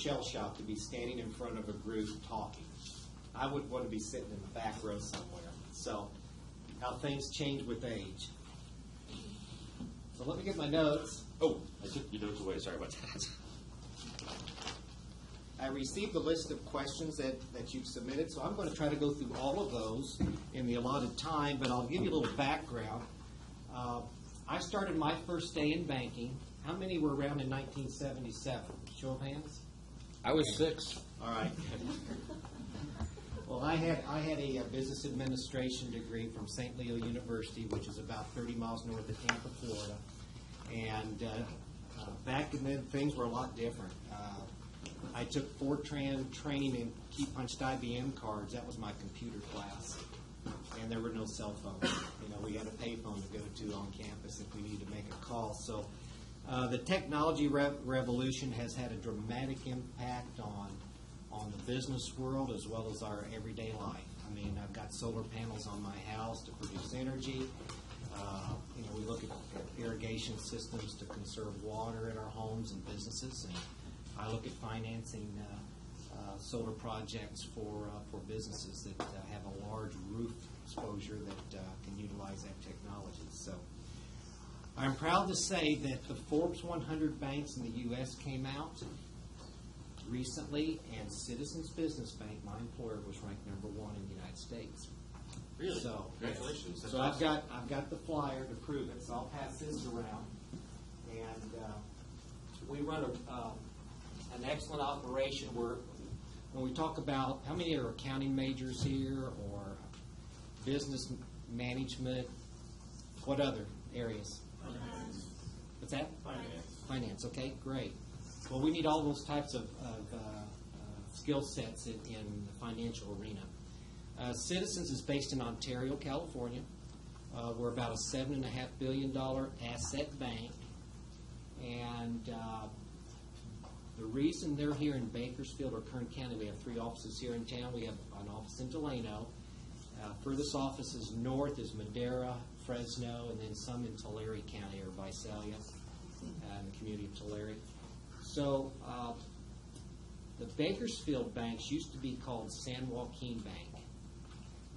shell-shocked to be standing in front of a group talking. I would want to be sitting in the back row somewhere. So, how things change with age. So let me get my notes. Oh, I took your notes away. Sorry about that. I received a list of questions that you've submitted, so I'm going to try to go through all of those in the allotted time, but I'll give you a little background. I started my first day in banking. How many were around in 1977? Show of hands? I was 6. All right. Well, I had a business administration degree from St. Leo University, which is about 30 miles north of Tampa, Florida. And back then, things were a lot different. I took Fortran training in key-punched IBM cards. That was my computer class. And there were no cell phones. We had a payphone to go to on campus if we needed to make a call. So the technology revolution has had a dramatic impact on the business world as well as our everyday life. I mean, I've got solar panels on my house to produce energy. We look at irrigation systems to conserve water in our homes and businesses. And I look at financing solar projects for businesses that have a large roof exposure that can utilize that technology. So I'm proud to say that the Forbes 100 banks in the U.S. came out recently, and Citizens Business Bank, my employer, was ranked #1 in the United States. Really? So, congratulations. So I've got the flyer to prove it. So I'll pass this around, and we run an excellent operation where when we talk about how many are accounting majors here or business management, what other areas? Finance. What's that? Finance. Finance. Okay, great. Well, we need all those types of skill sets in the financial arena. Citizens is based in Ontario, California. We're about a $7.5 billion asset bank. And the reason they're here in Bakersfield or Kern County, we have 3 offices here in town. We have an office in Delano. Furthest offices north is Madera, Fresno, and then some in Tulare County or Visalia, in the community of Tulare. So the Bakersfield banks used to be called San Joaquin Bank.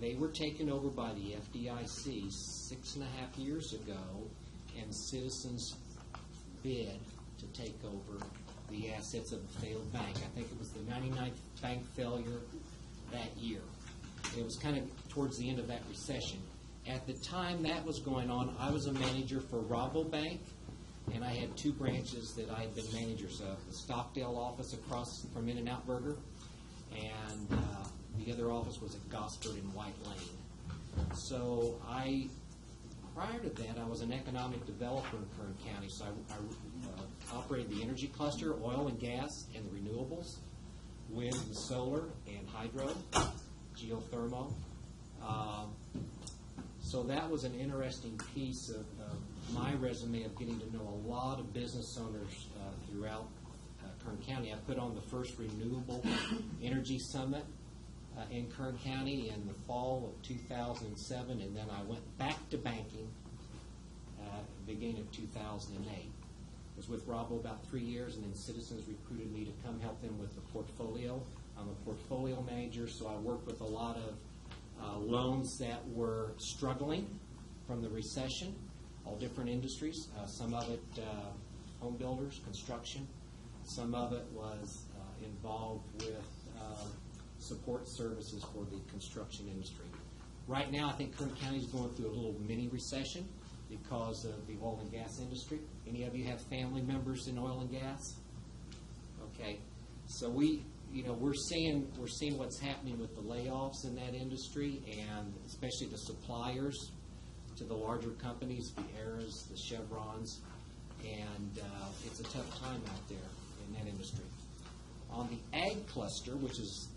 They were taken over by the FDIC 6.5 years ago, and Citizens bid to take over the assets of the failed bank. I think it was the 99th bank failure that year. It was kind of towards the end of that recession. At the time that was going on, I was a manager for Rabobank, and I had 2 branches that I had been managers of. The Stockdale office across from In-N-Out Burger, and the other office was at Gosford in White Lane. So prior to that, I was an economic developer in Kern County. So I operated the energy cluster, oil and gas, and the renewables, wind and solar, and hydro, geothermal. So that was an interesting piece of my resume of getting to know a lot of business owners throughout Kern County. I put on the first renewable energy summit in Kern County in the fall of 2007, and then I went back to banking beginning of 2008. I was with Rabo about 3 years, and then Citizens recruited me to come help them with the portfolio. I'm a portfolio manager, so I worked with a lot of loans that were struggling from the recession, all different industries. Some of it home builders, construction. Some of it was involved with support services for the construction industry. Right now, I think Kern County is going through a little mini recession because of the oil and gas industry. Any of you have family members in oil and gas? Okay, so we're seeing what's happening with the layoffs in that industry, and especially the suppliers to the larger companies, the Aras, the Chevrons, and it's a tough time out there in that industry. On the ag cluster, which is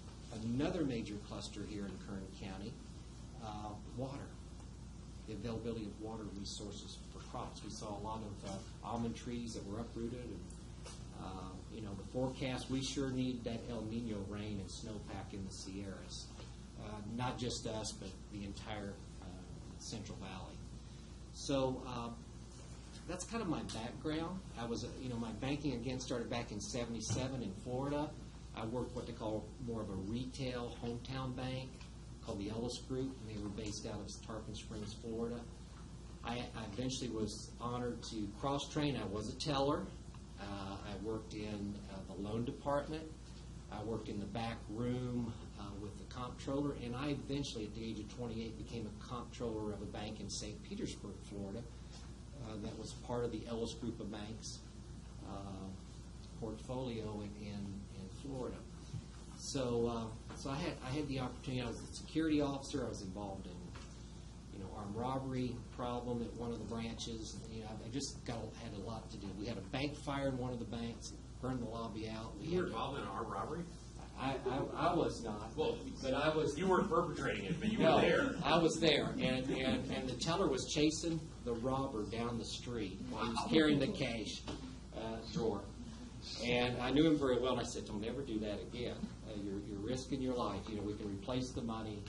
another major cluster here in Kern County, water, the availability of water resources for crops. We saw a lot of almond trees that were uprooted, and the forecast, we sure need that El Nino rain and snowpack in the Sierras. Not just us, but the entire Central Valley. So that's kind of my background. I was, my banking again started back in '77 in Florida. I worked what they call more of a retail hometown bank called the Analyst Group, and they were based out of Tarpon Springs, Florida. I eventually was honored to cross-train. I was a teller. I worked in the loan department. I worked in the back room with the comptroller, and I eventually, at the age of 28, became a comptroller of a bank in St. Petersburg, Florida. That was part of the Ellis Group of Banks portfolio in Florida. So I had the opportunity. I was a security officer. I was involved in armed robbery problem at one of the branches. I just had a lot to do. We had a bank fire in one of the banks, burned the lobby out. You were involved in an armed robbery? I was not. Well, but I was. You weren't perpetrating it, but you No, were there. I was there, and the teller was chasing the robber down the street while he was carrying the cash drawer. And I knew him very well, and I said, "Don't ever do that again. You're risking your life. We can replace the money.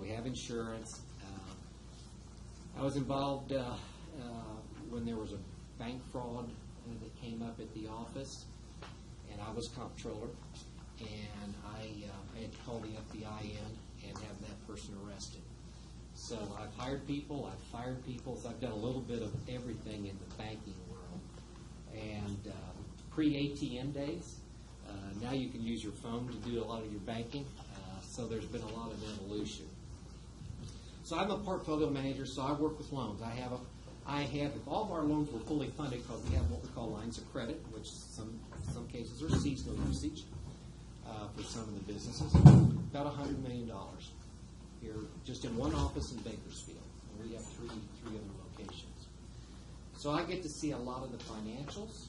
We have insurance." I was involved when there was a bank fraud that came up at the office, and I was comptroller, and I had to call the FBI in and have that person arrested. So I've hired people, I've fired people, so I've done a little bit of everything in the banking world. And pre-ATM days, now you can use your phone to do a lot of your banking, so there's been a lot of evolution. So I'm a portfolio manager, so I work with loans. If all of our loans were fully funded, because we have what we call lines of credit, which some cases are seasonal usage for some of the businesses, about $100 million here, just in one office in Bakersfield. And we have three other locations. So I get to see a lot of the financials.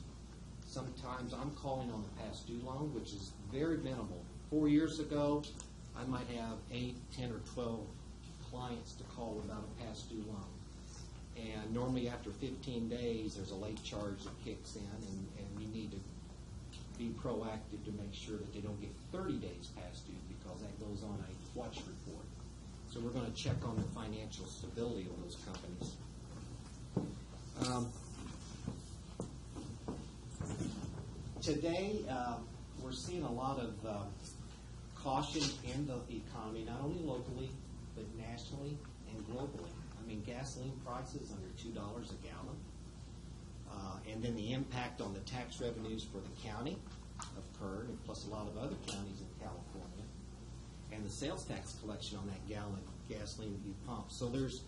Sometimes I'm calling on the past due loan, which is very minimal. 4 years ago, I might have 8, 10, or 12 clients to call about a past due loan. And normally after 15 days, there's a late charge that kicks in, and you need to be proactive to make sure that they don't get 30 days past due, because that goes on a watch report. So we're going to check on the financial stability of those companies. Today, we're seeing a lot of caution in the economy, not only locally, but nationally and globally. I mean, gasoline prices under $2 a gallon. And then the impact on the tax revenues for the county of Kern, and plus a lot of other counties in California, and the sales tax collection on that gallon of gasoline that you pump. So there's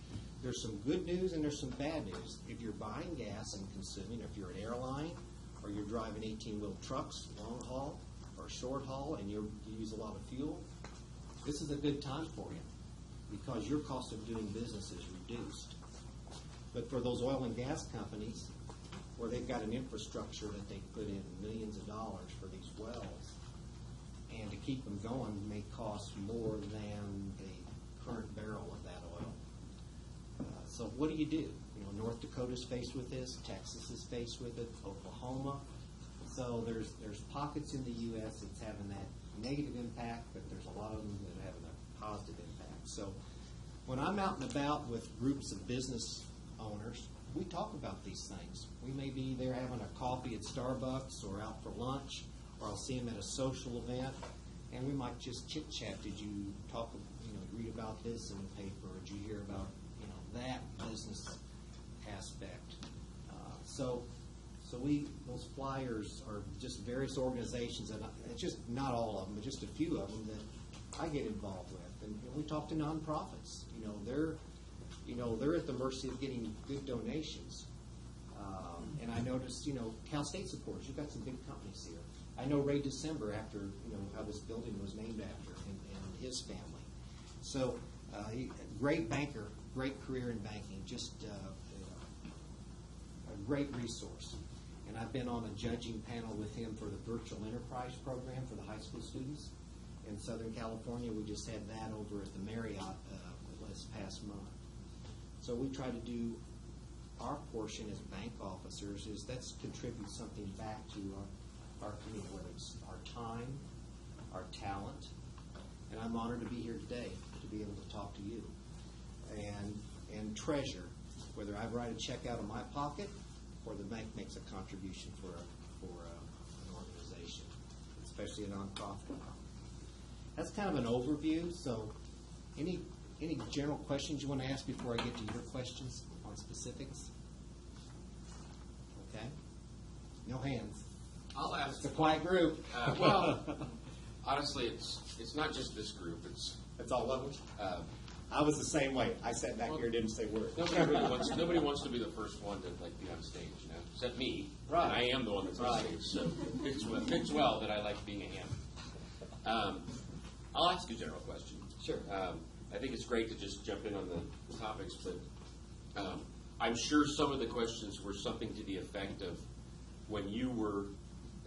some good news and there's some bad news. If you're buying gas and consuming, if you're an airline or you're driving 18-wheel trucks, long haul or short haul, and you use a lot of fuel, this is a good time for you, because your cost of doing business is reduced. But for those oil and gas companies, where they've got an infrastructure that they put in millions of dollars for these wells, and to keep them going may cost more than the current barrel of that oil. So what do? North Dakota's faced with this, Texas is faced with it, Oklahoma. So there's pockets in the U.S. that's having that negative impact, but there's a lot of them that are having a positive impact. So when I'm out and about with groups of business owners, we talk about these things. We may be there having a coffee at Starbucks or out for lunch, or I'll see them at a social event, and we might just chit-chat. Did you read about this in the paper, or did you hear about, that business aspect? So those flyers are just various organizations, and it's just not all of them, but just a few of them that I get involved with. And we talk to nonprofits. They're at the mercy of getting good donations. And I noticed, Cal State supporters. You've got some big companies here. I know Ray December, after how this building was named after, and his family. So, great banker, great career in banking, just a great resource. And I've been on a judging panel with him for the Virtual Enterprise Program for the high school students in Southern California. We just had that over at the Marriott this past month. So we try to do our portion as bank officers is that's contribute something back to our community, whether it's our time, our talent, and I'm honored to be here today to be able to talk to you. And treasure, whether I write a check out of my pocket or the bank makes a contribution for an organization, especially a nonprofit. That's kind of an overview. So, any general questions you want to ask before I get to your questions on specifics? Okay. No hands. I'll ask. It's a quiet group. Well, honestly, it's not just this group. It's all of them. I was the same way. I sat back here and didn't say a word. Nobody wants to be the first one to be on stage, except me. Right. And I am the one that's on stage, so it fits well that I like being a ham. I'll ask you a general question. Sure. I think it's great to just jump in on the topics, but I'm sure some of the questions were something to the effect of when you were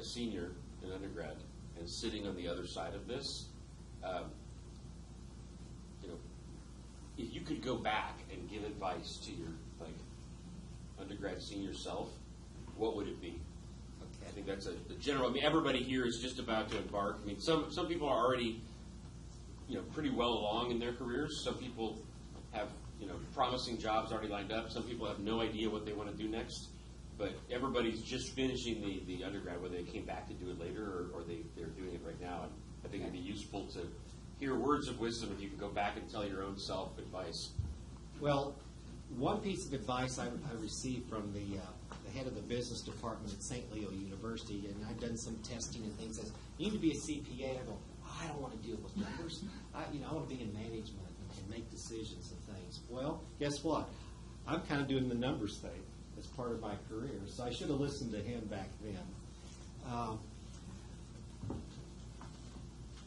a senior in undergrad and sitting on the other side of this. If you could go back and give advice to your undergrad senior self, what would it be? Okay. I think that's the general. I mean, everybody here is just about to embark. I mean, some people are already pretty well along in their careers. Some people have promising jobs already lined up. Some people have no idea what they want to do next. But everybody's just finishing the undergrad, whether they came back to do it later or they're doing it right now. And I think it'd be useful to hear words of wisdom if you could go back and tell your own self advice. Well, one piece of advice I received from the head of the business department at St. Leo University, and I've done some testing and things, says, you need to be a CPA. I go, I don't want to deal with numbers. I want to be in management and make decisions and things. Well, guess what? I'm kind of doing the numbers thing as part of my career, so I should have listened to him back then.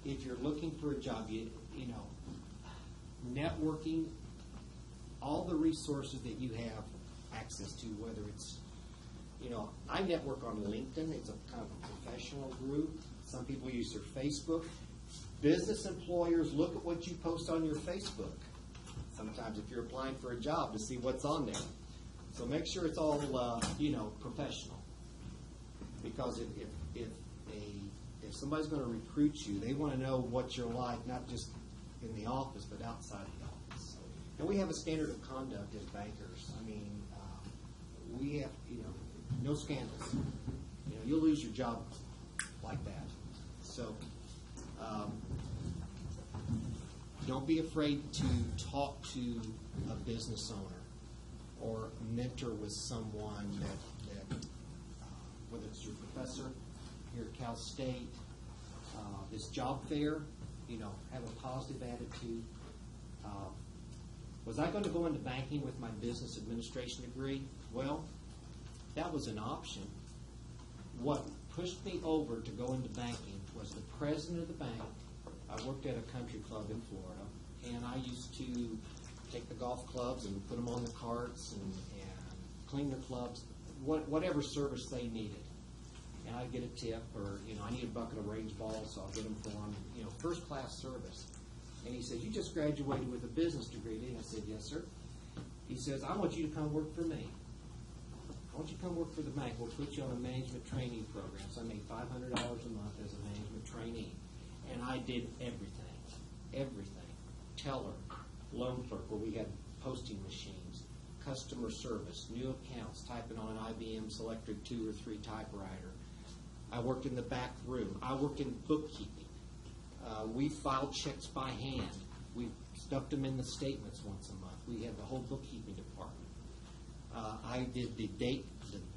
If you're looking for a job, networking, all the resources that you have access to, whether it's, I network on LinkedIn. It's a kind of a professional group. Some people use their Facebook. Business employers look at what you post on your Facebook. Sometimes if you're applying for a job to see what's on there. So make sure it's all, professional. Because if somebody's going to recruit you, they want to know what you're like, not just in the office, but outside the office. And we have a standard of conduct as bankers. I mean, we have, no scandals. You'll lose your job like that. So don't be afraid to talk to a business owner or mentor with someone that whether it's your professor here at Cal State, this job fair, have a positive attitude. Was I going to go into banking with my business administration degree? Well, that was an option. What pushed me over to go into banking was the president of the bank. I worked at a country club in Florida, and I used to take the golf clubs and put them on the carts and clean the clubs, whatever service they needed. And I'd get a tip, or, I need a bucket of range balls, so I'll get them for them, first-class service. And he said, you just graduated with a business degree, didn't you? I said, yes, sir. He says, I want you to come work for me. I want you to come work for the bank. We'll put you on a management training program. So I made $500 a month as a management trainee. And I did everything. Teller, loan clerk, where we had posting machines, customer service, new accounts, typing on an IBM Selectric 2 or 3 typewriter. I worked in the back room. I worked in bookkeeping. We filed checks by hand. We stuffed them in the statements once a month. We had the whole bookkeeping department. I did the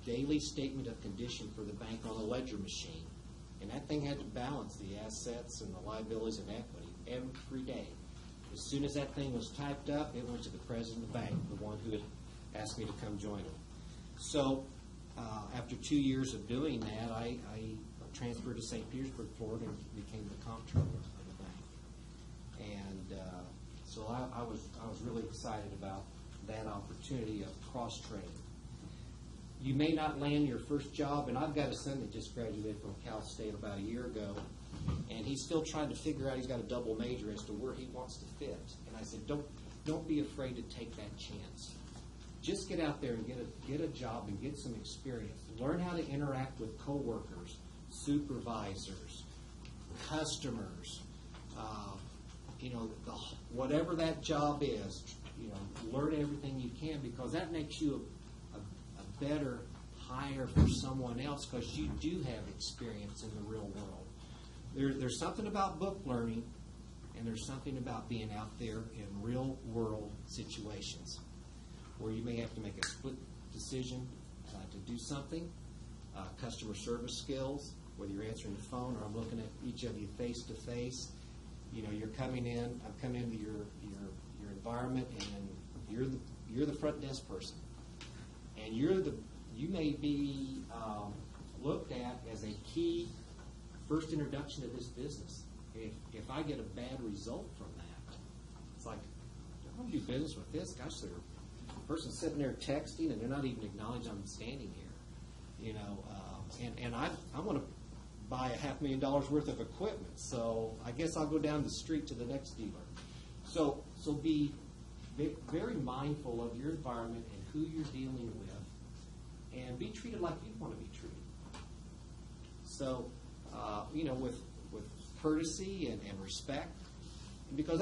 daily statement of condition for the bank on a ledger machine. And that thing had to balance the assets and the liabilities and equity every day. As soon as that thing was typed up, it went to the president of the bank, the one who had asked me to come join him. So after 2 years of doing that, I transferred to St. Petersburg, Florida, and became the comptroller of the bank. And so I was really excited about that opportunity of cross-training. You may not land your first job, and I've got a son that just graduated from Cal State about a year ago, and he's still trying to figure out, he's got a double major as to where he wants to fit. And I said, don't be afraid to take that chance. Just get out there and get a job and get some experience. Learn how to interact with coworkers, supervisors, customers, whatever that job is. learn everything you can, because that makes you a better hire for someone else, because you do have experience in the real world. There's something about book learning, and there's something about being out there in real world situations where you may have to make a split decision to do something. Customer service skills, whether you're answering the phone or I'm looking at each of you face to face. You're coming in. I'm coming into your environment, and you're the front desk person, and you may be looked at as a key first introduction to this business. If I get a bad result from that, it's like, I don't do business with this. Gosh, the person's sitting there texting, and they're not even acknowledging I'm standing here. And I want to buy $500,000 worth of equipment, so I guess I'll go down the street to the next dealer. So be very mindful of your environment and who you're dealing with, and be treated like you want to be treated. So, with courtesy and respect, because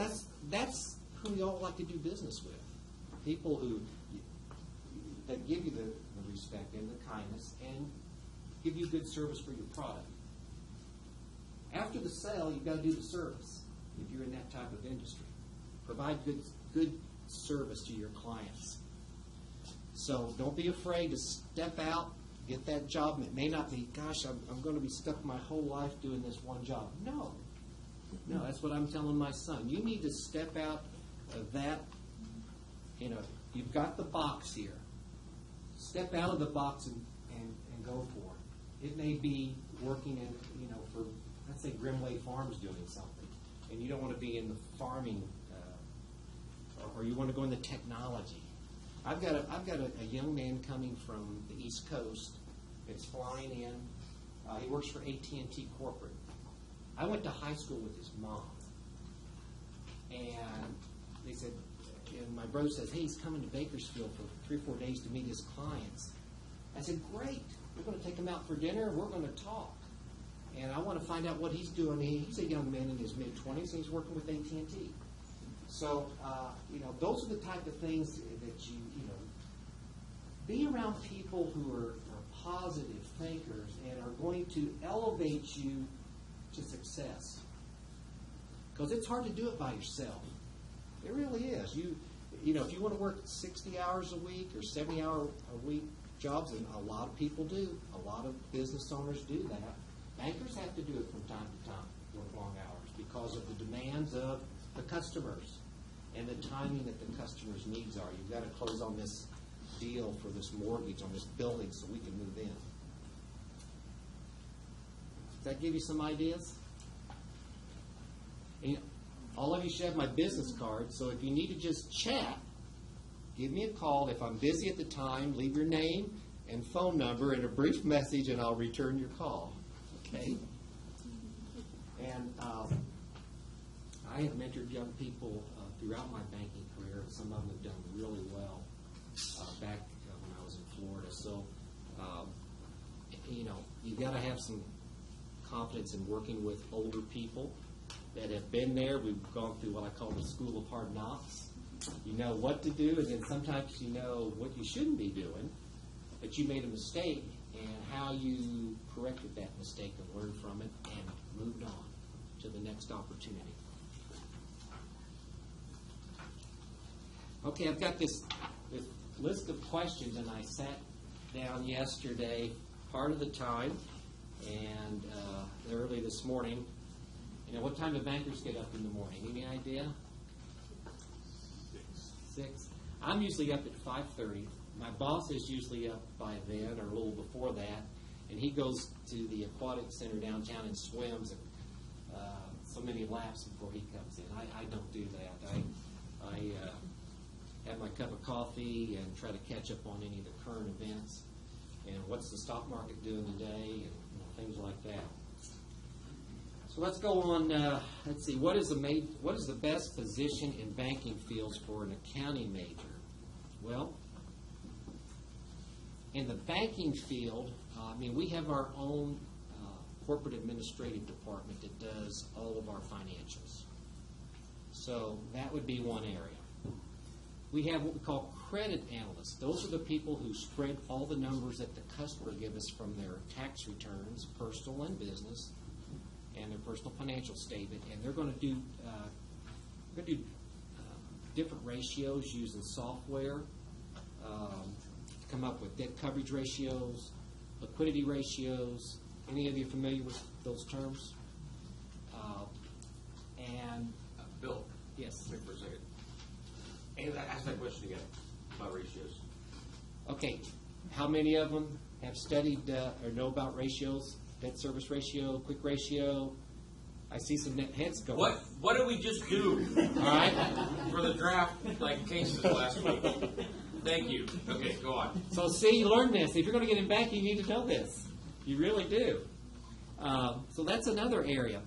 that's who we all like to do business with. People that give you the respect and the kindness and give you good service for your product. After the sale, you've got to do the service if you're in that type of industry. Provide good service to your clients. So don't be afraid to step out, get that job. It may not be, gosh, I'm going to be stuck my whole life doing this one job. No, that's what I'm telling my son. You need to step out of that. You've got the box here. Step out of the box and go for it. It may be working in, for, let's say, Grimway Farms doing something, and you don't want to be in the farming, or you want to go in the technology. I've got a young man coming from the East Coast that's flying in. He works for AT&T Corporate. I went to high school with his mom, and they said, and my brother says, hey, he's coming to Bakersfield for 3 or 4 days to meet his clients. I said, great. We're going to take him out for dinner, and we're going to talk. And I want to find out what he's doing. He's a young man in his mid-20s, and he's working with AT&T. So, those are the type of things that you be around people who are positive thinkers and are going to elevate you to success. Because it's hard to do it by yourself. It really is. If you want to work 60 hours a week or 70-hour-a-week jobs, and a lot of people do, a lot of business owners do that. Bankers have to do it from time to time, work long hours, because of the demands of the customers and the timing that the customer's needs are. You've got to close on this deal for this mortgage on this building so we can move in. Does that give you some ideas? And all of you should have my business card, so if you need to just chat, give me a call. If I'm busy at the time, leave your name and phone number and a brief message, and I'll return your call. Okay? And I have mentored young people throughout my banking career. Some of them have done really well back when I was in Florida. So, you've got to have some confidence in working with older people that have been there. We've gone through what I call the school of hard knocks. You know what to do, and then sometimes you know what you shouldn't be doing, but you made a mistake, and how you corrected that mistake and learned from it and moved on to the next opportunity. Okay, I've got this list of questions, and I sat down yesterday part of the time and early this morning. What time do bankers get up in the morning? Any idea? 6. I'm usually up at 5:30. My boss is usually up by then or a little before that, and he goes to the aquatic center downtown and swims so many laps before he comes in. I don't do that. I have my cup of coffee and try to catch up on any of the current events and what's the stock market doing today and things like that. So let's go on. Let's see. What is the best position in banking fields for an accounting major? Well, in the banking field, we have our own corporate administrative department that does all of our financials. So that would be one area. We have what we call credit analysts. Those are the people who spread all the numbers that the customer gives us from their tax returns, personal and business, and their personal financial statement, and they're going to do different ratios using software, come up with debt coverage ratios, liquidity ratios. Any of you familiar with those terms? And Bill, yes. wait for a second. And ask that question again about ratios. Okay, how many of them have studied or know about ratios? Debt service ratio, quick ratio. I see some heads going. What did we just do? All right. For the draft cases last week. Thank you. Okay, go on. So see, you learn this. If you're going to get in banking, you need to know this. You really do. So that's another area.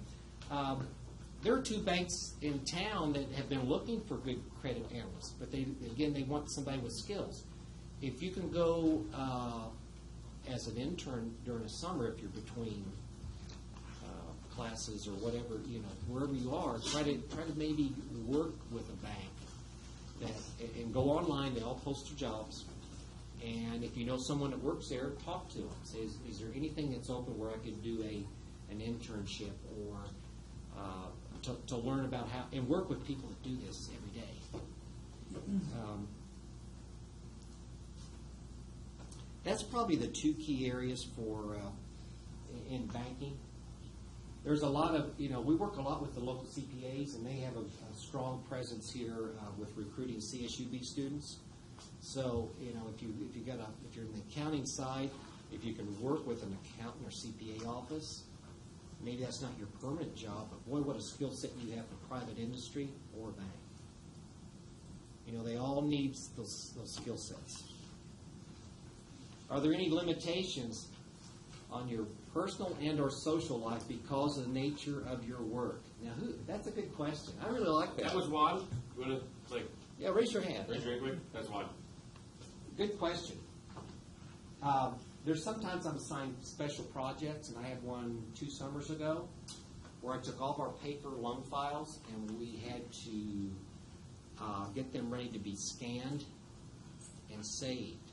There are 2 banks in town that have been looking for good credit analysts, but they want somebody with skills. If you can go as an intern during the summer, if you're between classes or whatever, wherever you are, try to maybe work with a bank and go online. They all post their jobs, and if you know someone that works there, talk to them. Say, is there anything that's open where I could do an internship or to learn about how and work with people that do this every day. That's probably the 2 key areas for in banking. There's a lot of, we work a lot with the local CPAs, and they have a strong presence here with recruiting CSUB students. So, if you're in the accounting side, if you can work with an accountant or CPA office, maybe that's not your permanent job, but boy, what a skill set you have for private industry or bank. They all need those skill sets. Are there any limitations on your personal and or social life because of the nature of your work? Now, that's a good question. I really like that. That was Juan. You want to click? Yeah, raise your hand. Raise your hand quick. That's Juan. Good question. There's sometimes I'm assigned special projects, and I had one 2 summers ago where I took all of our paper loan files and we had to get them ready to be scanned and saved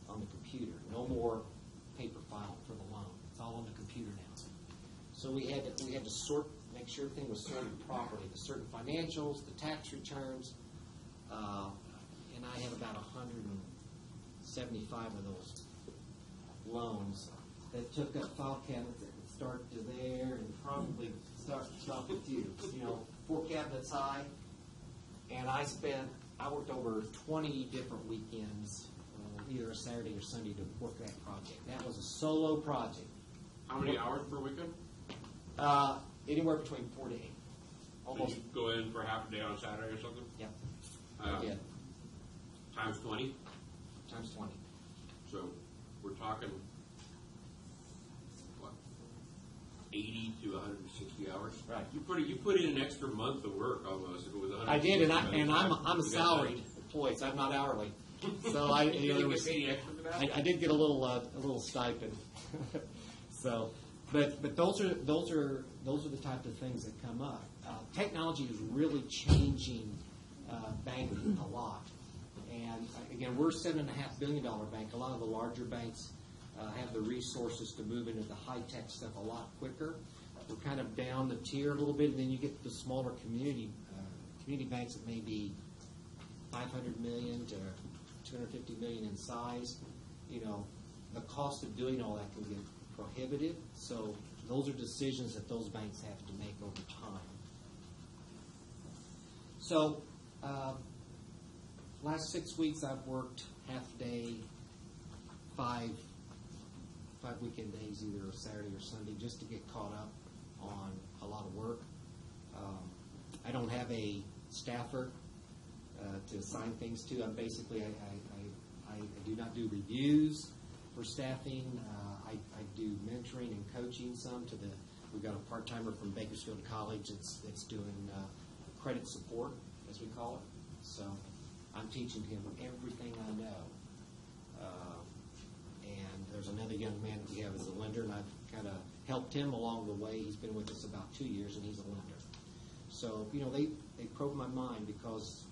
on the computer. No more paper file for the loan. It's all on the computer now. So we had to sort, make sure everything was sorted properly. The certain financials, the tax returns, and I have about 175 of those loans that took up file cabinets that would start to there and probably stop with you. 4 cabinets high. And I worked over 20 different weekends, either a Saturday or Sunday, to work that project. That was a solo project. How many hours per weekend? Anywhere between 4 to 8. Almost. So you go in for half a day on a Saturday or something? Yep. Yeah. Times 20? Times 20. So we're talking, what, 80 to 160 hours? Right. You put in an extra month of work almost if it was 160. I did, and I'm a salaried employee, so I'm not hourly. So I did get a little stipend. So, but those are the type of things that come up. Technology is really changing banking a lot. And again, we're a $7.5 billion bank. A lot of the larger banks have the resources to move into the high-tech stuff a lot quicker. We're kind of down the tier a little bit, and then you get the smaller community banks that may be $500 million to $250 million in size. The cost of doing all that can get prohibitive. So those are decisions that those banks have to make over time. So last 6 weeks I've worked half day, five weekend days, either Saturday or Sunday, just to get caught up on a lot of work. I don't have a staffer to assign things to. I'm basically, I do not do reviews for staffing. I do mentoring and coaching some to we've got a part-timer from Bakersfield College that's doing credit support, as we call it. So I'm teaching him everything I know. And there's another young man that we have as a lender, and I've kind of helped him along the way. He's been with us about 2 years, and he's a lender. So, they probe my mind because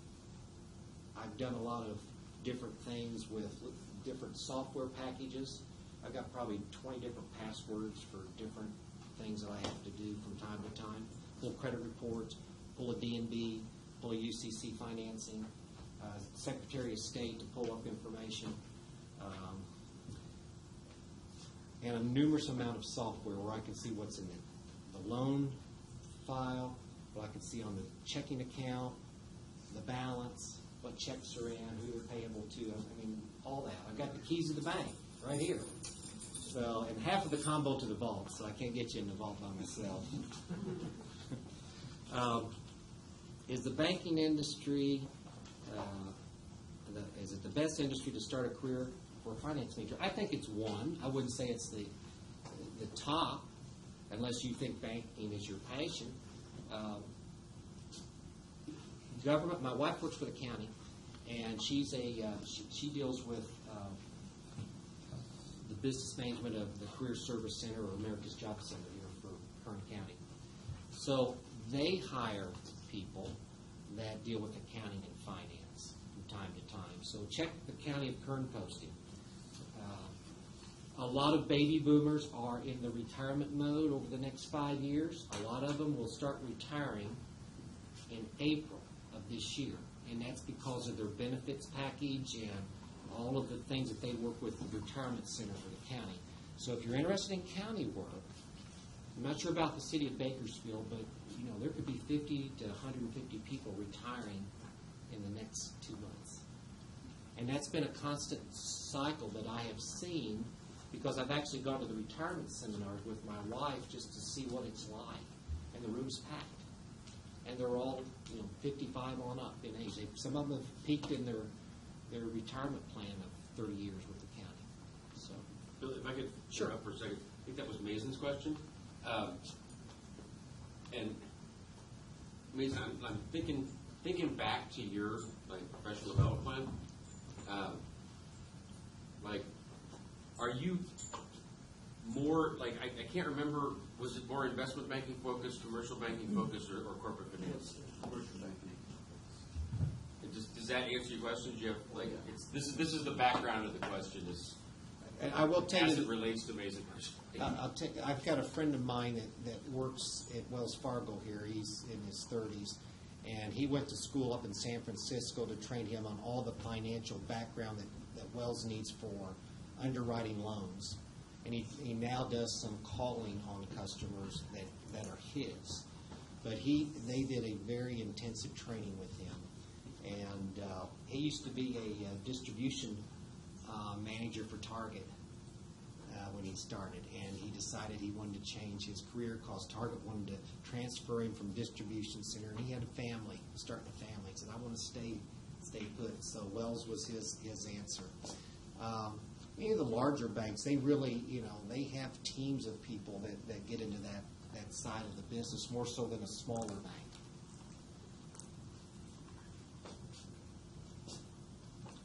I I've done a lot of different things with different software packages. I've got probably 20 different passwords for different things that I have to do from time to time. Pull credit reports, pull a DNB, pull a UCC financing, Secretary of State to pull up information, and a numerous amount of software where I can see what's in the loan file, what I can see on the checking account, the balance, what checks are in, who they're payable to. I mean, all that. I've got the keys of the bank right here. So, and half of the combo to the vault, so I can't get you in the vault by myself. Is the banking industry, is it the best industry to start a career for a finance major? I think it's one. I wouldn't say it's the top, unless you think banking is your passion. Government. My wife works for the county, and she's she deals with the business management of the Career Service Center or America's Job Center here for Kern County. So they hire people that deal with accounting and finance from time to time. So check the County of Kern posting. A lot of baby boomers are in the retirement mode over the next 5 years. A lot of them will start retiring in April of this year, and that's because of their benefits package and all of the things that they work with the retirement center for the county. So if you're interested in county work, I'm not sure about the city of Bakersfield, but you know there could be 50 to 150 people retiring in the next 2 months, and that's been a constant cycle that I have seen because I've actually gone to the retirement seminars with my wife just to see what it's like, and the room's packed. And they're all, 55 on up in age. Some of them have peaked in their retirement plan of 30 years with the county. So, Bill, if I could Sure. interrupt for a second. I think that was Mason's question. And Mason, I'm thinking back to your professional development plan. Are you more I can't remember? Was it more investment banking focused, commercial banking focused, or corporate finance? Commercial banking. Does that answer your question, Jeff? This is the background of the question. and I will tell As you, it relates to Mason. I've got a friend of mine that works at Wells Fargo here. He's in his 30s, and he went to school up in San Francisco to train him on all the financial background that Wells needs for underwriting loans. And he now does some calling on customers that are his. But they did a very intensive training with him. And he used to be a distribution manager for Target when he started. And he decided he wanted to change his career because Target wanted to transfer him from distribution center. And he had a family, starting a family. He said, I want to stay put. So Wells was his answer. Any of the larger banks, they really, they have teams of people that get into that side of the business more so than a smaller bank.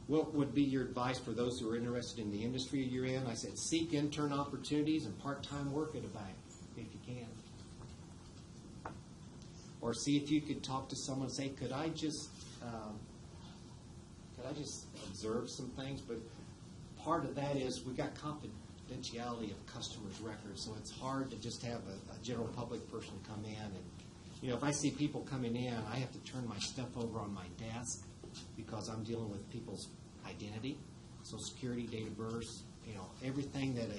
What would be your advice for those who are interested in the industry you're in? I said, seek intern opportunities and part-time work at a bank, if you can. Or see if you could talk to someone and say, could I just observe some things? But part of that is we've got confidentiality of customers' records, so it's hard to just have a general public person come in. And, if I see people coming in, I have to turn my stuff over on my desk because I'm dealing with people's identity, Social Security, date of birth, everything that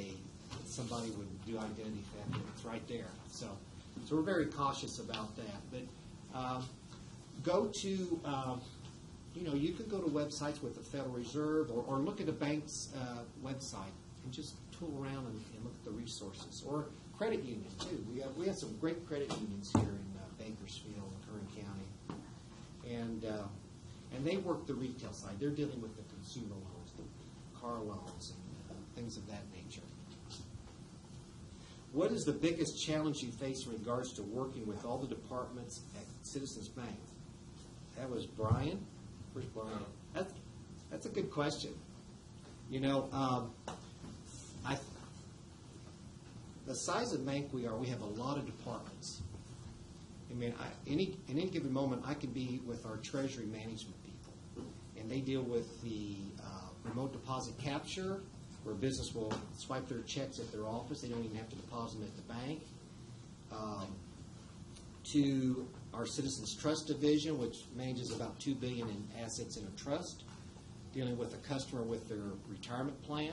somebody would do identity theft, it's right there. So we're very cautious about that. But go to... you could go to websites with the Federal Reserve or look at a bank's website and just tool around and look at the resources. Or credit union, too. We have some great credit unions here in Bakersfield, Kern County. And they work the retail side. They're dealing with the consumer loans, the car loans, and things of that nature. What is the biggest challenge you face in regards to working with all the departments at Citizens Bank? That was Brian. Where's Brian? That's a good question. The size of bank we are, we have a lot of departments. In any given moment, I can be with our treasury management people, and they deal with the remote deposit capture, where business will swipe their checks at their office. They don't even have to deposit them at the bank. To our Citizens Trust Division, which manages about $2 billion in assets in a trust, dealing with a customer with their retirement plan.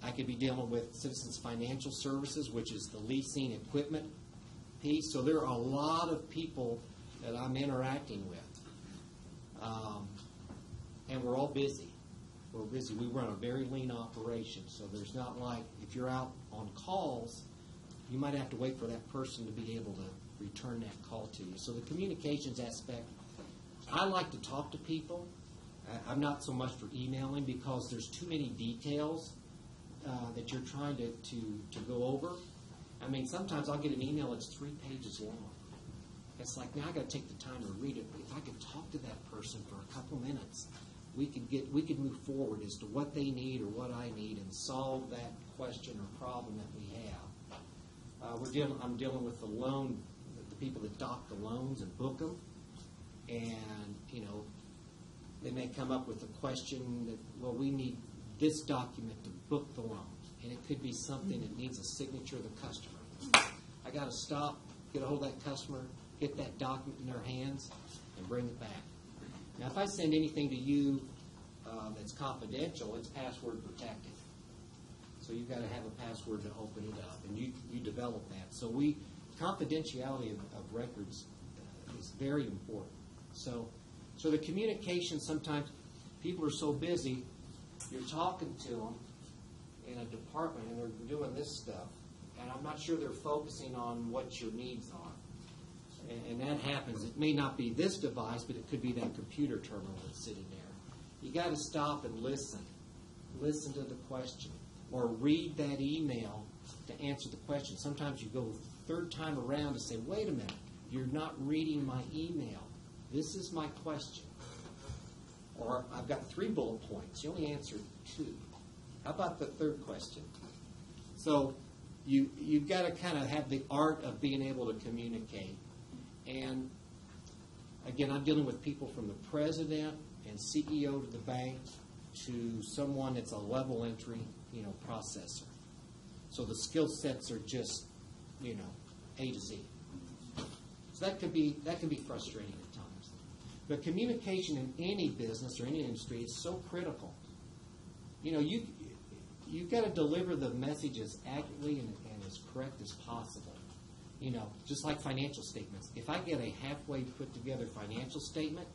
I could be dealing with Citizens Financial Services, which is the leasing equipment piece. So there are a lot of people that I'm interacting with. And we're all busy. We're busy. We run a very lean operation, so there's not like if you're out on calls, you might have to wait for that person to be able to return that call to you. So the communications aspect, I like to talk to people. I'm not so much for emailing because there's too many details that you're trying to go over. I mean, sometimes I'll get an email that's 3 pages long. It's like, now I got to take the time to read it. But if I could talk to that person for a couple minutes, we could move forward as to what they need or what I need and solve that question or problem that we have. I'm dealing with the people that dock the loans and book them, and they may come up with a question that, well, we need this document to book the loan, and it could be something that needs a signature of the customer. I got to stop, get a hold of that customer, get that document in their hands, and bring it back. Now, if I send anything to you that's confidential, it's password protected. So you've got to have a password to open it up, and you develop that. So confidentiality of records is very important. So the communication, sometimes people are so busy, you're talking to them in a department, and they're doing this stuff, and I'm not sure they're focusing on what your needs are. And that happens. It may not be this device, but it could be that computer terminal that's sitting there. You got to stop and listen. Listen to the question. Or read that email to answer the question. Sometimes you go third time around to say, wait a minute, you're not reading my email. This is my question. Or I've got 3 bullet points. You only answered 2. How about the third question? So you've got to kind of have the art of being able to communicate. And again, I'm dealing with people from the president and CEO to the bank to someone that's a level entry, processor. So the skill sets are just, A to Z. So that can be frustrating at times. But communication in any business or any industry is so critical. You've got to deliver the message as accurately and as correct as possible. Just like financial statements. If I get a halfway put together financial statement,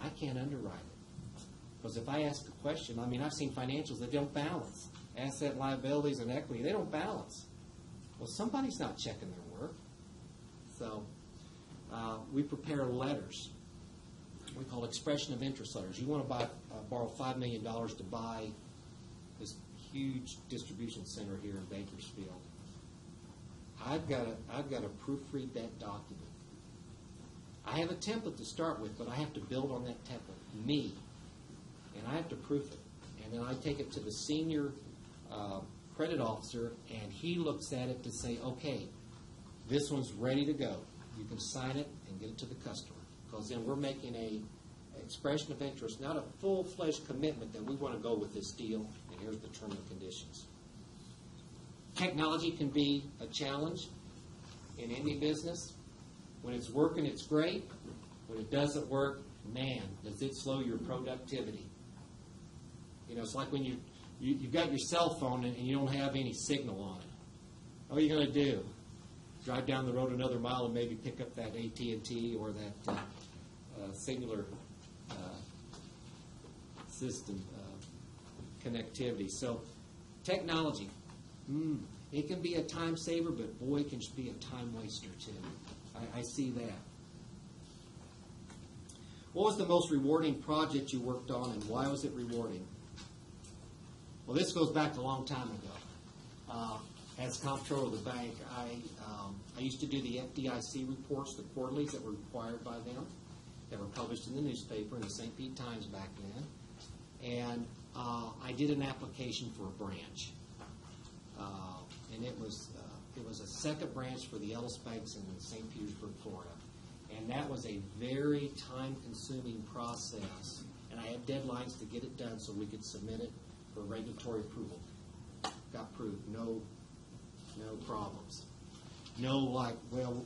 I can't underwrite it. Because if I ask a question, I've seen financials that don't balance. Asset, liabilities, and equity, they don't balance. Well, somebody's not checking their work. So we prepare letters. We call expression of interest letters. You want to borrow $5 million to buy this huge distribution center here in Bakersfield. I've got to proofread that document. I have a template to start with, but I have to build on that template, me, and I have to proof it. And then I take it to the senior credit officer, and he looks at it to say, okay, this one's ready to go. You can sign it and get it to the customer. Because then we're making a expression of interest, not a full-fledged commitment that we want to go with this deal, and here's the terms and conditions. Technology can be a challenge in any business. When it's working, it's great. When it doesn't work, man, does it slow your productivity. It's like when you've got your cell phone and you don't have any signal on it. What are you going to do? Drive down the road another mile and maybe pick up that AT&T or that Singular system connectivity. So technology, it can be a time saver, but boy, it can be a time waster too. I see that. What was the most rewarding project you worked on, and why was it rewarding? Well, this goes back a long time ago. As comptroller of the bank, I used to do the FDIC reports, the quarterlies that were required by them, that were published in the newspaper in the St. Pete Times back then. And I did an application for a branch. And it was a second branch for the Ellis Banks in St. Petersburg, Florida. And that was a very time-consuming process. And I had deadlines to get it done so we could submit it for regulatory approval. Got approved. No problems. No, like, well,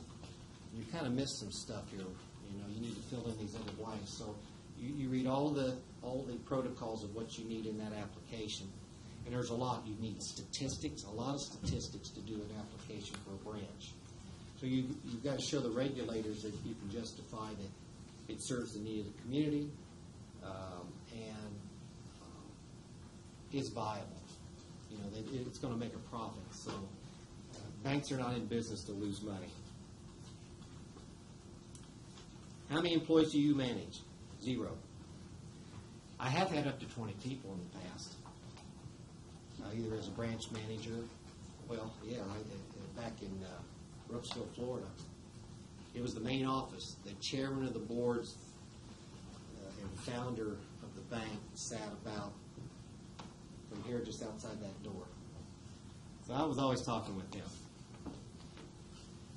you kind of missed some stuff here. You know, you need to fill in these other blanks. So you read all the protocols of what you need in that application. And there's a lot. You need statistics, a lot of statistics to do an application for a branch. So you've got to show the regulators that you can justify that it serves the need of the community and is viable. You know, that it's going to make a profit. So banks are not in business to lose money. How many employees do you manage? 0. I have had up to 20 people in the past, either as a branch manager. Well, yeah, back in Brooksville, Florida. It was the main office. The chairman of the boards and founder of the bank sat about from here just outside that door. So I was always talking with him.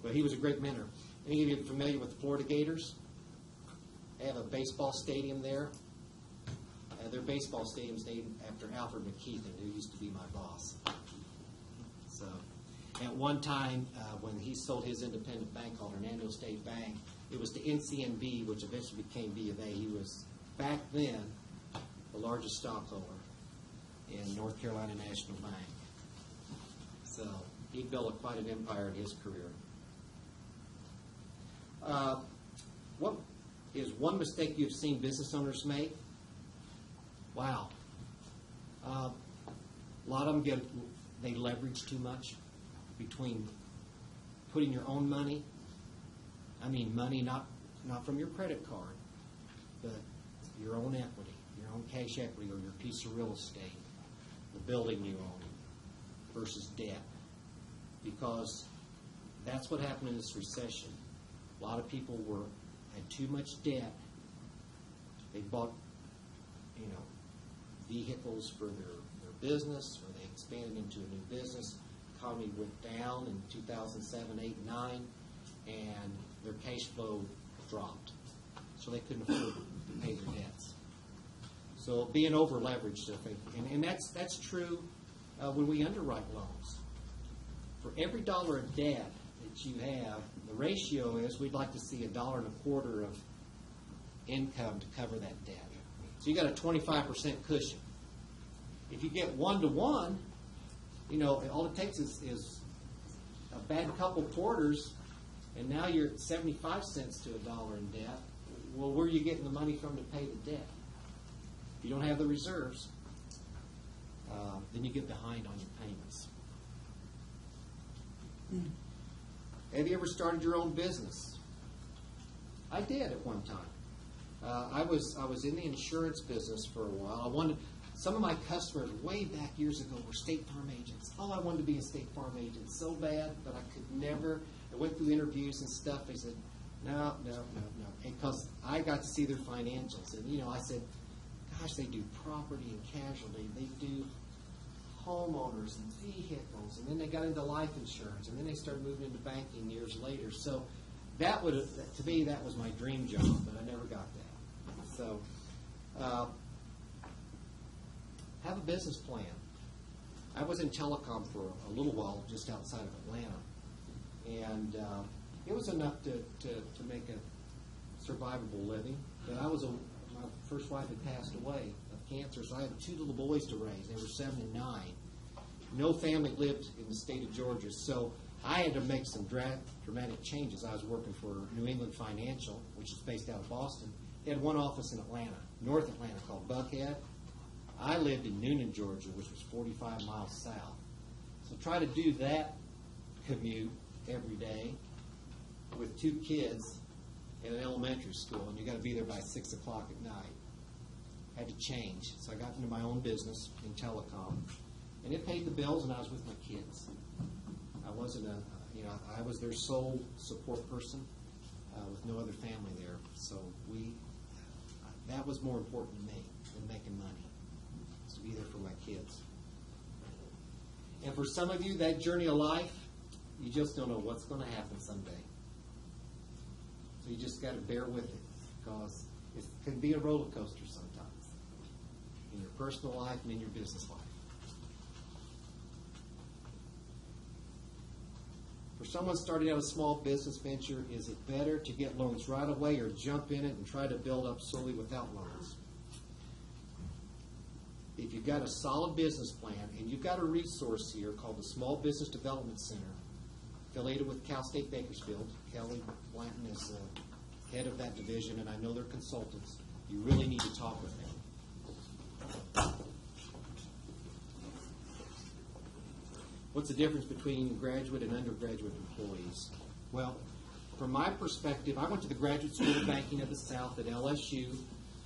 But he was a great mentor. Any of you familiar with the Florida Gators? They have a baseball stadium there. Their baseball stadium's named after Alfred McKeithen, who used to be my boss. So, at one time, when he sold his independent bank called Hernando State Bank, it was to NCNB, which eventually became B of A. He was, back then, the largest stockholder in North Carolina National Bank. So, he built quite an empire in his career. What is one mistake you've seen business owners make? Wow. A lot of them they leverage too much between putting your own money, I mean money not from your credit card, but your own equity, your own cash equity or your piece of real estate, the building you own, versus debt. Because that's what happened in this recession. A lot of people had too much debt. They bought, vehicles for their business, or they expanded into a new business. Economy went down in 2007, 8, 9, and their cash flow dropped. So they couldn't afford to pay their debts. So being over leveraged, I think, and that's true when we underwrite loans. For every dollar of debt that you have, the ratio is we'd like to see $1.25 of income to cover that debt. So you got a 25% cushion. If you get 1-to-1, all it takes is a bad couple quarters, and now you're at 75 cents to $1 in debt. Well, where are you getting the money from to pay the debt? If you don't have the reserves, then you get behind on your payments. Have you ever started your own business? I did at one time. I was in the insurance business for a while. Some of my customers way back years ago were State Farm agents. Oh, I wanted to be a State Farm agent so bad, but I could never. I went through interviews and stuff. They said, no. Because I got to see their financials. And, I said, gosh, they do property and casualty. They do homeowners and vehicles. And then they got into life insurance. And then they started moving into banking years later. So to me, that was my dream job, but I never got that. So have a business plan. I was in telecom for a little while just outside of Atlanta. And it was enough to make a survivable living. But my first wife had passed away of cancer, so I had 2 little boys to raise. They were 7 and 9. No family lived in the state of Georgia, so I had to make some dramatic changes. I was working for New England Financial, which is based out of Boston. They had one office in Atlanta, North Atlanta, called Buckhead. I lived in Noonan, Georgia, which was 45 miles south. So try to do that commute every day with 2 kids in an elementary school, and you got to be there by 6 o'clock at night. Had to change. So I got into my own business in telecom, and it paid the bills, and I was with my kids. I wasn't I was their sole support person with no other family there. So that was more important to me than making money. To be there for my kids. And for some of you, that journey of life, you just don't know what's going to happen someday. So you just got to bear with it, because it can be a roller coaster sometimes in your personal life and in your business life. For someone starting out a small business venture, is it better to get loans right away or jump in it and try to build up slowly without loans? If you've got a solid business plan and you've got a resource here called the Small Business Development Center, affiliated with Cal State Bakersfield, Kelly Blanton is the head of that division, and I know they're consultants. You really need to talk with them. What's the difference between graduate and undergraduate employees? Well, from my perspective, I went to the Graduate School of Banking of the South at LSU.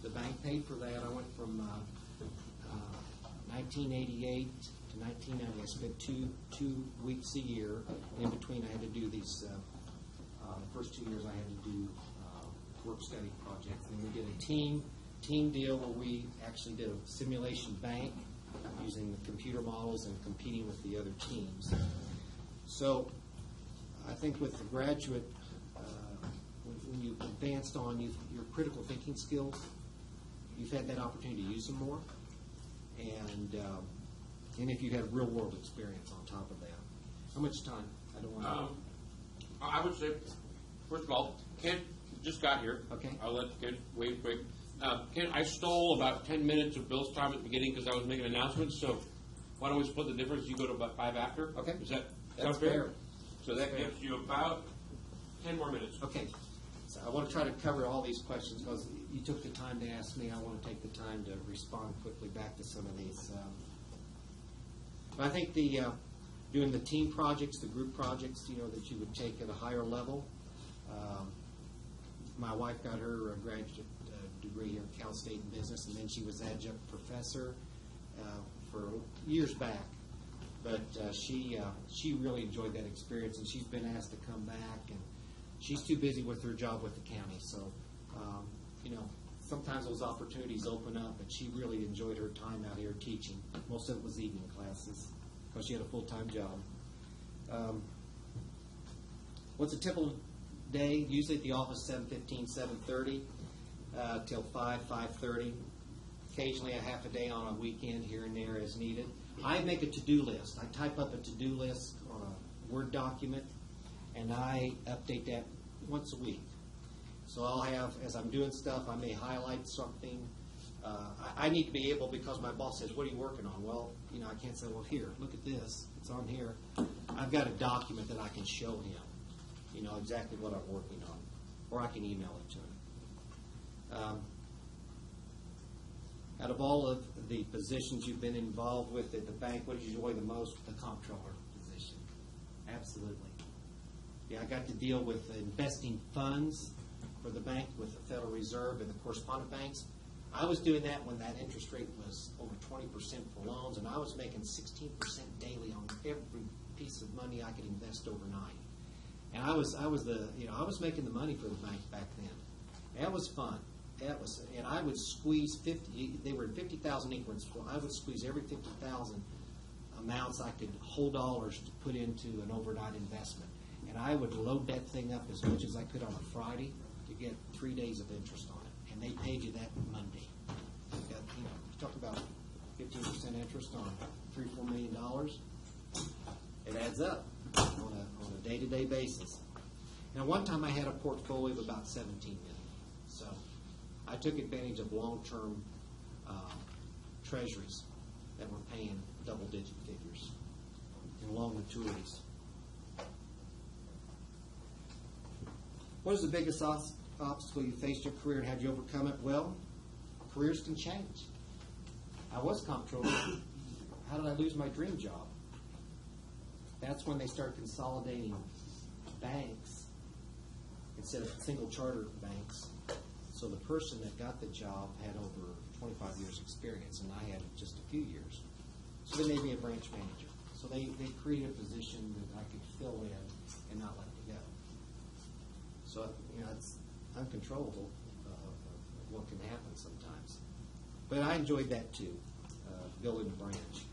The bank paid for that. I went from 1988 to 1990. I spent two weeks a year. In between, I had to do these. The first 2 years, I had to do work study projects. And we did a team deal where we actually did a simulation bank using the computer models and competing with the other teams. So I think with the graduate, when you advanced on your critical thinking skills, you've had that opportunity to use them more. And if you had real world experience on top of that. How much time? I don't want to. I would say, first of all, Kent just got here. Okay. I'll let Kent wait quick. Kent, I stole about 10 minutes of Bill's time at the beginning because I was making announcements, so why don't we split the difference? You go to about 5 after? Okay. Is that That's sound fair? fair. So that gives you about 10 more minutes. Okay. So I want to try to cover all these questions because you took the time to ask me. I want to take the time to respond quickly back to some of these. But I think doing the team projects, the group projects, that you would take at a higher level. My wife got her graduate degree here at Cal State in business, and then she was adjunct professor for years back. But she really enjoyed that experience, and she's been asked to come back, and she's too busy with her job with the county. So, sometimes those opportunities open up, but she really enjoyed her time out here teaching. Most of it was evening classes because she had a full-time job. What's a typical day? Usually at the office 7:15, 7:30 till 5:30. Occasionally a half a day on a weekend here and there as needed. I make a to-do list. I type up a to-do list on a Word document, and I update that once a week. So I'll have, as I'm doing stuff, I may highlight something. I need to be able, because my boss says, what are you working on? Well, I can't say, well, here, look at this. It's on here. I've got a document that I can show him, exactly what I'm working on. Or I can email it to him. Out of all of the positions you've been involved with at the bank, what did you enjoy the most? The comptroller position. Absolutely. Yeah, I got to deal with investing funds for the bank with the Federal Reserve and the correspondent banks. I was doing that when that interest rate was over 20% for loans, and I was making 16% daily on every piece of money I could invest overnight. And I was making the money for the bank back then. That was fun. And I would squeeze 50. They were in 50,000 increments. So I would squeeze every 50,000 amounts I could whole dollars to put into an overnight investment. And I would load that thing up as much as I could on a Friday to get 3 days of interest on it. And they paid you that Monday. You talk about 15% interest on $3-4 million. It adds up on a day-to-day basis. Now, one time I had a portfolio of about $17 million. So I took advantage of long-term treasuries that were paying double-digit figures and long maturities. What is the biggest obstacle you faced in your career, and how did you overcome it? Well, careers can change. I was comptroller. How did I lose my dream job? That's when they started consolidating banks instead of single charter banks. So the person that got the job had over 25 years experience, and I had just a few years. So they made me a branch manager. So they created a position that I could fill in and not let me go. So, it's uncontrollable what can happen sometimes. But I enjoyed that too, building a branch.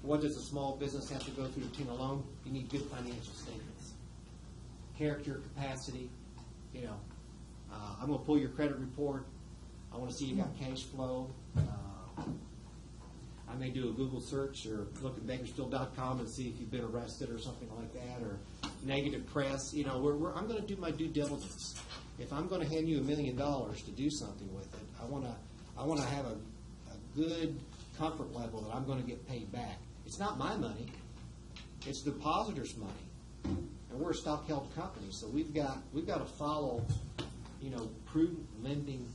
What does a small business have to go through to obtain a loan? You need good financial statements. Character, capacity, I'm going to pull your credit report. I want to see you got cash flow. I may do a Google search or look at Bakersfield.com and see if you've been arrested or something like that, or negative press. I'm going to do my due diligence. If I'm going to hand you $1 million to do something with it, I want to have a good comfort level that I'm going to get paid back. It's not my money; it's the depositor's money, and we're a stock-held company, so we've got to follow, prudent lending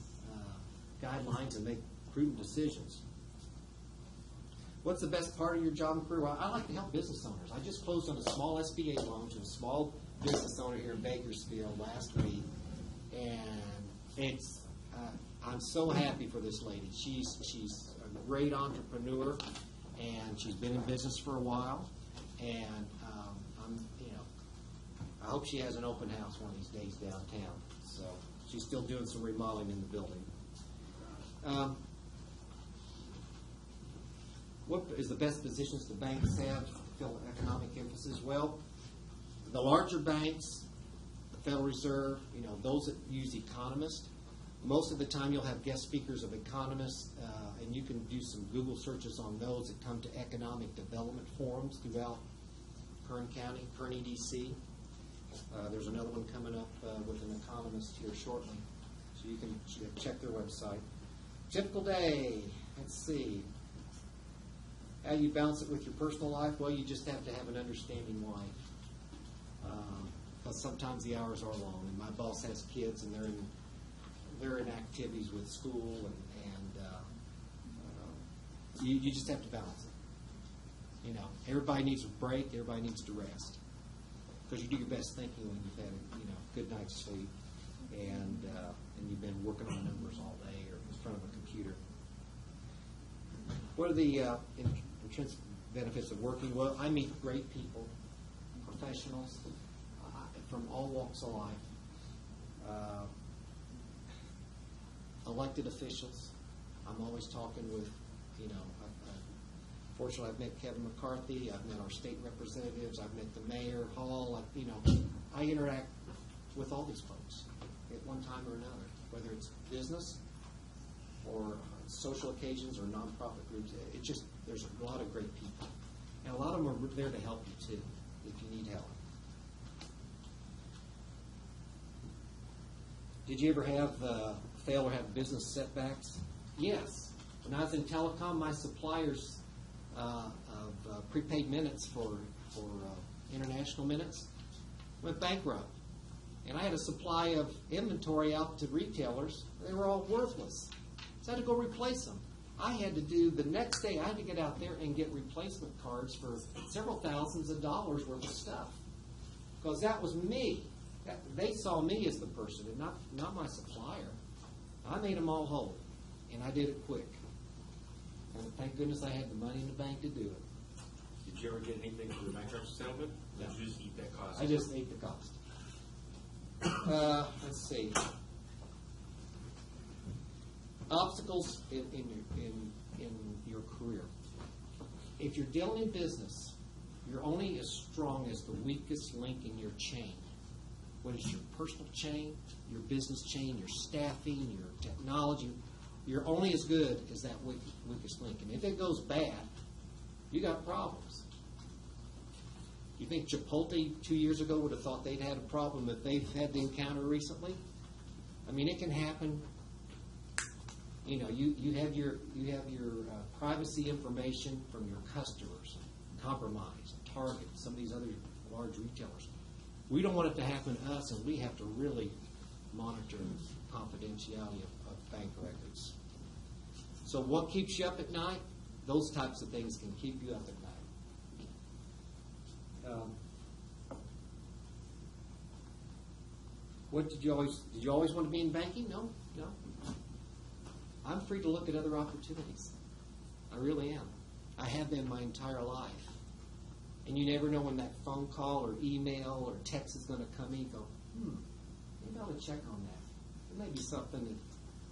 guidelines and make prudent decisions. What's the best part of your job and career? Well, I like to help business owners. I just closed on a small SBA loan to a small business owner here in Bakersfield last week, and I'm so happy for this lady. She's a great entrepreneur, and she's been in business for a while, and I hope she has an open house one of these days downtown. So she's still doing some remodeling in the building. What is the best positions the banks have to fill economic emphasis? Well, the larger banks, the Federal Reserve, those that use economists, most of the time you'll have guest speakers of economists, and you can do some Google searches on those that come to economic development forums throughout Kern County, Kern EDC. There's another one coming up with an economist here shortly, so you can check their website. Typical day, let's see. How you balance it with your personal life? Well, you just have to have an understanding wife. Because sometimes the hours are long, and my boss has kids, and they're in activities with school, and you just have to balance it. Everybody needs a break. Everybody needs to rest, because you do your best thinking when you've had a good night's sleep, and you've been working on numbers all day or in front of a computer. What are the intrinsic benefits of working? Well, I meet great people, professionals from all walks of life, elected officials. I'm always talking with, fortunately, I've met Kevin McCarthy. I've met our state representatives. I've met the mayor, Hall. I interact with all these folks at one time or another, whether it's business or social occasions or nonprofit groups. There's a lot of great people, and a lot of them are there to help you too if you need help. Did you ever fail or have business setbacks? Yes. When I was in telecom, my suppliers of prepaid minutes for international minutes went bankrupt, and I had a supply of inventory out to retailers. They were all worthless. So I had to go replace them. I had to the next day, I had to get out there and get replacement cards for several thousands of dollars worth of stuff. Because that was me. They saw me as the person and not my supplier. I made them all whole, and I did it quick. And thank goodness I had the money in the bank to do it. Did you ever get anything for the bankruptcy settlement? Or did you just eat that cost? I just ate the cost. Let's see. Obstacles in your career. If you're dealing in business, you're only as strong as the weakest link in your chain. What is your personal chain, your business chain, your staffing, your technology? You're only as good as that weakest link. And if it goes bad, you got problems. You think Chipotle 2 years ago would have thought they'd had a problem that they've had to encounter recently? I mean, it can happen. You have your privacy information from your customers compromised, Target, some of these other large retailers. We don't want it to happen to us, and we have to really monitor confidentiality of bank records. So what keeps you up at night? Those types of things can keep you up at night. Did you always want to be in banking? No. I'm free to look at other opportunities. I really am. I have been my entire life. And you never know when that phone call or email or text is going to come in. You go, maybe I ought to check on that. It may be something that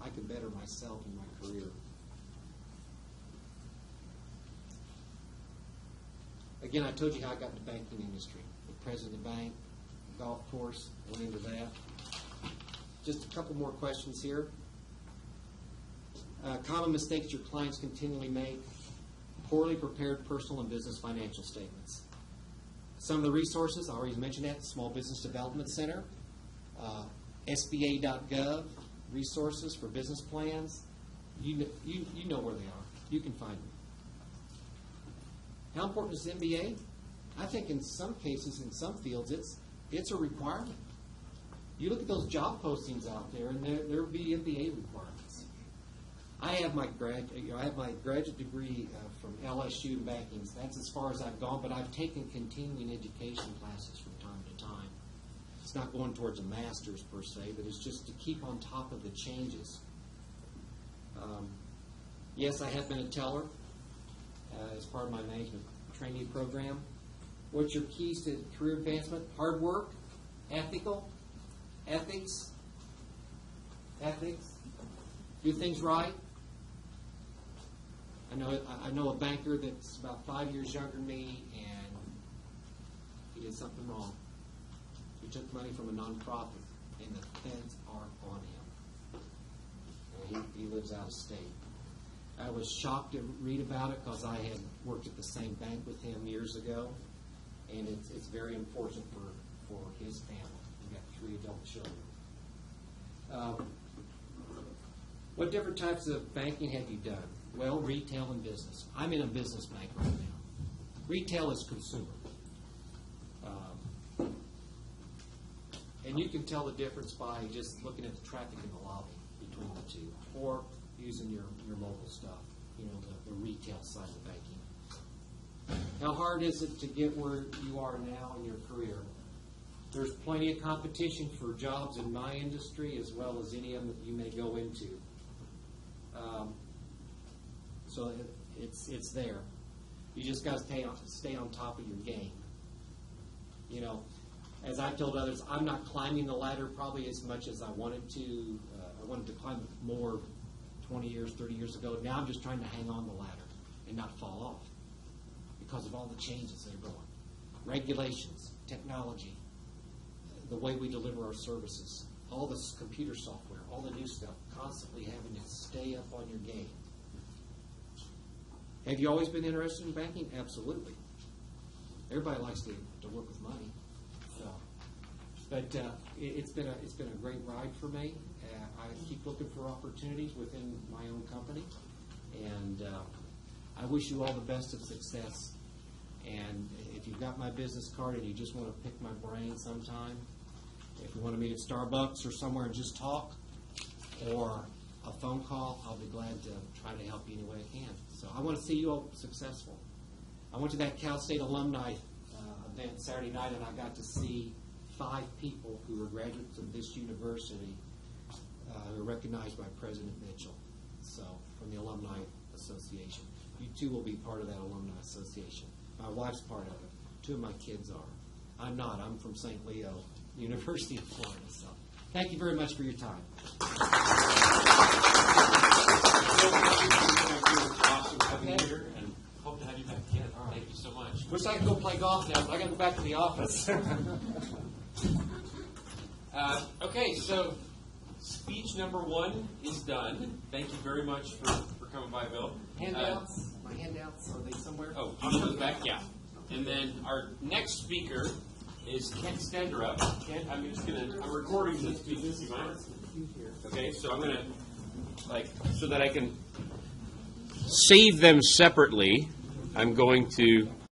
I could better myself in my career. Again, I told you how I got in the banking industry. The president of the bank, golf course, went into that. Just a couple more questions here. Common mistakes your clients continually make: poorly prepared personal and business financial statements. Some of the resources, I already mentioned that, Small Business Development Center, SBA.gov, resources for business plans. You know where they are. You can find them. How important is MBA? I think in some cases, in some fields, it's a requirement. You look at those job postings out there, and there will be MBA requirements. I have my graduate degree from LSU in banking. That's as far as I've gone, but I've taken continuing education classes from time to time. It's not going towards a master's per se, but it's just to keep on top of the changes. Yes, I have been a teller as part of my management training program. What's your keys to career advancement? Hard work, ethics, do things right. I know a banker that's about 5 years younger than me, and he did something wrong. He took money from a nonprofit, and the feds are on him. He lives out of state. I was shocked to read about it because I had worked at the same bank with him years ago, and it's very unfortunate for his family. We've got 3 adult children. What different types of banking have you done? Well, retail and business. I'm in a business bank right now. Retail is consumer. And you can tell the difference by just looking at the traffic in the lobby between the two, or using your mobile stuff, the retail side of banking. How hard is it to get where you are now in your career? There's plenty of competition for jobs in my industry as well as any of them that you may go into. So it's there. You just got to stay on top of your game. As I've told others, I'm not climbing the ladder probably as much as I wanted to. I wanted to climb it more 20 years, 30 years ago. Now I'm just trying to hang on the ladder and not fall off because of all the changes that are going. Regulations, technology, the way we deliver our services, all this computer software, all the new stuff, constantly having to stay up on your game. Have you always been interested in banking? Absolutely. Everybody likes to work with money. But it's been a great ride for me. I keep looking for opportunities within my own company, and I wish you all the best of success. And if you've got my business card and you just want to pick my brain sometime, if you want to meet at Starbucks or somewhere and just talk, or a phone call, I'll be glad to try to help you any way I can. So I want to see you all successful. I went to that Cal State alumni event Saturday night, and I got to see 5 people who were graduates of this university who were recognized by President Mitchell, so from the Alumni Association. You too will be part of that Alumni Association. My wife's part of it. 2 of my kids are. I'm not. I'm from St. Leo, University of Florida. So thank you very much for your time. Awesome having you here, and hope to have you back again. All right. Thank you so much. Wish I could go play golf now, but I got to go back to the office. Okay, so speech number 1 is done. Thank you very much for coming by, Bill. Handouts? My handouts, are they somewhere? Oh, you need those back? Yeah. And then our next speaker is Kent Stenderup. Kent, I'm recording this speech. Do you mind? Okay, so I'm going to, so that I can save them separately, I'm going to